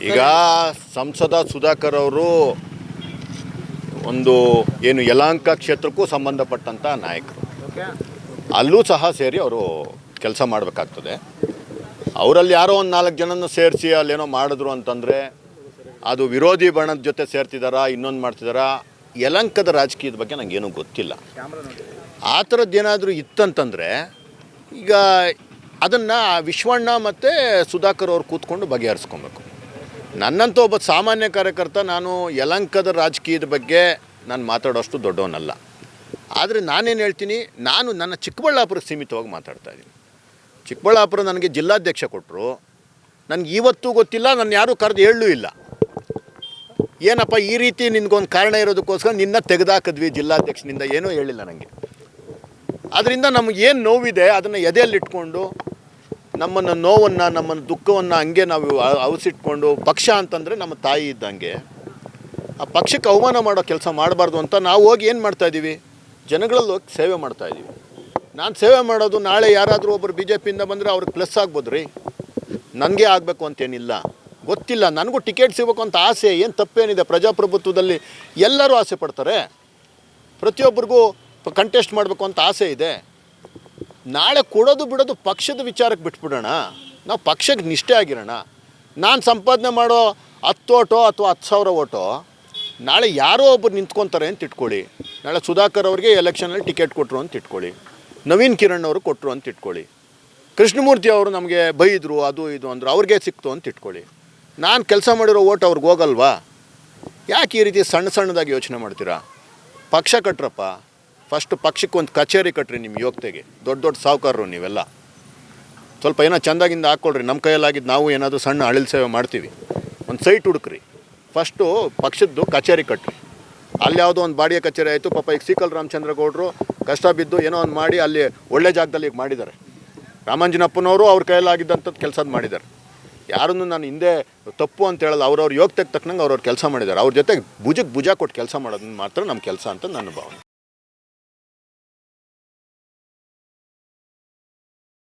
ಈಗ ಸಂಸದ ಸುಧಾಕರ್ ಅವರು ಒಂದು ಏನು ಯಲಹಂಕ ಕ್ಷೇತ್ರಕ್ಕೂ ಸಂಬಂಧಪಟ್ಟಂಥ ನಾಯಕರು, ಅಲ್ಲೂ ಸಹ ಸೇರಿ ಅವರು ಕೆಲಸ ಮಾಡಬೇಕಾಗ್ತದೆ. ಅವರಲ್ಲಿ ಯಾರೋ ಒಂದು 4 ಜನನ ಸೇರಿಸಿ ಅಲ್ಲೇನೋ ಮಾಡಿದ್ರು ಅಂತಂದರೆ ಅದು ವಿರೋಧಿ ಬಣದ ಜೊತೆ ಸೇರ್ತಿದ್ದಾರಾ, ಇನ್ನೊಂದು ಮಾಡ್ತಿದ್ದಾರಾ, ಯಲಹಂಕದ ರಾಜಕೀಯದ ಬಗ್ಗೆ ನನಗೇನು ಗೊತ್ತಿಲ್ಲ. ಆ ಥರದ್ದೇನಾದರೂ ಇತ್ತಂತಂದರೆ ಈಗ ಅದನ್ನು ವಿಶ್ವಣ್ಣ ಮತ್ತು ಸುಧಾಕರ್ ಅವ್ರು ಕೂತ್ಕೊಂಡು ಬಗೆಹರಿಸ್ಕೊಬೇಕು. ನನ್ನಂಥ ಒಬ್ಬ ಸಾಮಾನ್ಯ ಕಾರ್ಯಕರ್ತ ನಾನು ಯಲಹಂಕದ ರಾಜಕೀಯದ ಬಗ್ಗೆ ನಾನು ಮಾತಾಡೋಷ್ಟು ದೊಡ್ಡವನಲ್ಲ. ಆದರೆ ನಾನೇನು ಹೇಳ್ತೀನಿ, ನಾನು ನನ್ನ ಚಿಕ್ಕಬಳ್ಳಾಪುರಕ್ಕೆ ಸೀಮಿತವಾಗಿ ಮಾತಾಡ್ತಾಯಿದ್ದೀನಿ. ಚಿಕ್ಕಬಳ್ಳಾಪುರ ನನಗೆ ಜಿಲ್ಲಾಧ್ಯಕ್ಷ ಕೊಟ್ಟರು, ನನಗೆ ಇವತ್ತೂ ಗೊತ್ತಿಲ್ಲ, ನನ್ನ ಯಾರೂ ಕರೆದು ಹೇಳಲೂ ಇಲ್ಲ. ಏನಪ್ಪ ಈ ರೀತಿ ನಿನಗೊಂದು ಕಾರಣ ಇರೋದಕ್ಕೋಸ್ಕರ ನಿನ್ನ ತೆಗೆದಾಕಿದ್ವಿ ಜಿಲ್ಲಾಧ್ಯಕ್ಷನಿಂದ, ಏನೂ ಹೇಳಿಲ್ಲ ನನಗೆ. ಅದರಿಂದ ನಮಗೇನು ನೋವಿದೆ ಅದನ್ನು ಎದೆಯಲ್ಲಿಟ್ಕೊಂಡು ನಮ್ಮನ್ನು ನೋವನ್ನು ನಮ್ಮನ್ನು ದುಃಖವನ್ನು ಹಂಗೆ ನಾವು ಅವಸಿಟ್ಕೊಂಡು, ಪಕ್ಷ ಅಂತಂದರೆ ನಮ್ಮ ತಾಯಿ ಇದ್ದಂಗೆ, ಆ ಪಕ್ಷಕ್ಕೆ ಅವಮಾನ ಮಾಡೋ ಕೆಲಸ ಮಾಡಬಾರ್ದು ಅಂತ ನಾವು ಹೋಗಿ ಏನು ಮಾಡ್ತಾಯಿದ್ದೀವಿ, ಜನಗಳಲ್ಲಿ ಹೋಗಿ ಸೇವೆ ಮಾಡ್ತಾಯಿದ್ದೀವಿ. ನಾನು ಸೇವೆ ಮಾಡೋದು ನಾಳೆ ಯಾರಾದರೂ ಒಬ್ಬರು ಬಿ ಜೆ ಪಿಯಿಂದ ಬಂದರೆ ಅವ್ರಿಗೆ ಪ್ಲಸ್ ಆಗ್ಬೋದು ರೀ, ನನಗೆ ಆಗಬೇಕು ಅಂತೇನಿಲ್ಲ. ಗೊತ್ತಿಲ್ಲ, ನನಗೂ ಟಿಕೆಟ್ ಸಿಗಬೇಕು ಅಂತ ಆಸೆ, ಏನು ತಪ್ಪೇನಿದೆ? ಪ್ರಜಾಪ್ರಭುತ್ವದಲ್ಲಿ ಎಲ್ಲರೂ ಆಸೆ ಪಡ್ತಾರೆ, ಪ್ರತಿಯೊಬ್ಬರಿಗೂ ಕಂಟೆಸ್ಟ್ ಮಾಡಬೇಕು ಅಂತ ಆಸೆ ಇದೆ. ನಾಳೆ ಕೊಡೋದು ಬಿಡೋದು ಪಕ್ಷದ ವಿಚಾರಕ್ಕೆ ಬಿಟ್ಬಿಡೋಣ, ನಾವು ಪಕ್ಷಕ್ಕೆ ನಿಷ್ಠೆ ಆಗಿರೋಣ. ನಾನು ಸಂಪಾದನೆ ಮಾಡೋ 10 ಓಟೋ ಅಥವಾ 10,000 ಓಟೋ ನಾಳೆ ಯಾರೋ ಒಬ್ಬರು ನಿಂತ್ಕೊತಾರೆ ಅಂತ ಇಟ್ಕೊಳ್ಳಿ. ನಾಳೆ ಸುಧಾಕರ್ ಅವ್ರಿಗೆ ಎಲೆಕ್ಷನಲ್ಲಿ ಟಿಕೆಟ್ ಕೊಟ್ಟರು ಅಂತ ಇಟ್ಕೊಳ್ಳಿ, ನವೀನ್ ಕಿರಣ್ ಅವರು ಕೊಟ್ಟರು ಅಂತ ಇಟ್ಕೊಳ್ಳಿ, ಕೃಷ್ಣಮೂರ್ತಿ ಅವರು ನಮಗೆ ಬೈದರು ಅದು ಇದು ಅಂದರು, ಅವ್ರಿಗೆ ಸಿಕ್ತು ಅಂತ ಇಟ್ಕೊಳ್ಳಿ. ನಾನು ಕೆಲಸ ಮಾಡಿರೋ ಓಟ್ ಅವ್ರಿಗೆ ಹೋಗಲ್ವಾ? ಯಾಕೆ ಈ ರೀತಿ ಸಣ್ಣದಾಗಿ ಯೋಚನೆ ಮಾಡ್ತೀರಾ? ಪಕ್ಷ ಕಟ್ರಪ್ಪ, ಫಸ್ಟ್ ಪಕ್ಷಕ್ಕೆ ಒಂದು ಕಚೇರಿ ಕಟ್ರಿ. ನಿಮ್ಮ ಯೋಗ್ಯತೆಗೆ ದೊಡ್ಡ ಸಾಹುಕಾರರು ನೀವೆಲ್ಲ, ಸ್ವಲ್ಪ ಏನೋ ಚೆಂದಾಗಿಂದ ಹಾಕ್ಕೊಳ್ರಿ. ನಮ್ಮ ಕೈಯಲ್ಲಾಗಿದ್ದು ನಾವು ಏನಾದರೂ ಸಣ್ಣ ಅಳಿಲ್ ಸೇವೆ ಮಾಡ್ತೀವಿ. ಒಂದು ಸೈಟ್ ಹುಡುಕ್ರಿ, ಫಸ್ಟು ಪಕ್ಷದ್ದು ಕಚೇರಿ ಕಟ್ರಿ. ಅಲ್ಲಿ ಯಾವುದೋ ಒಂದು ಬಾಡಿಗೆ ಕಚೇರಿ ಆಯಿತು, ಪಾಪ ಈಗ ಸೀಕಲ್ ರಾಮಚಂದ್ರಗೌಡರು ಕಷ್ಟ ಬಿದ್ದು ಏನೋ ಒಂದು ಮಾಡಿ ಅಲ್ಲಿ ಒಳ್ಳೆ ಜಾಗದಲ್ಲಿ ಈಗ ಮಾಡಿದ್ದಾರೆ. ರಾಮಾಂಜನಪ್ಪನವರು ಅವ್ರ ಕೈಯಲ್ಲಾಗಿದ್ದಂಥದ್ದು ಕೆಲಸದ ಮಾಡಿದ್ದಾರೆ. ಯಾರನ್ನು ನಾನು ಹಿಂದೆ ತಪ್ಪು ಅಂತ ಹೇಳಲ್ಲ, ಅವ್ರವ್ರ ಯೋಗ್ಯತೆಗೆ ತಕ್ಕನಂಗೆ ಅವ್ರವ್ರು ಕೆಲಸ ಮಾಡಿದ್ದಾರೆ. ಅವ್ರ ಜೊತೆಗೆ ಭುಜಕ್ಕೆ ಭುಜ ಕೊಟ್ಟು ಕೆಲಸ ಮಾಡೋದನ್ನ ಮಾತ್ರ ನಮ್ಮ ಕೆಲಸ ಅಂತ ನನ್ನ ಭಾವನೆ.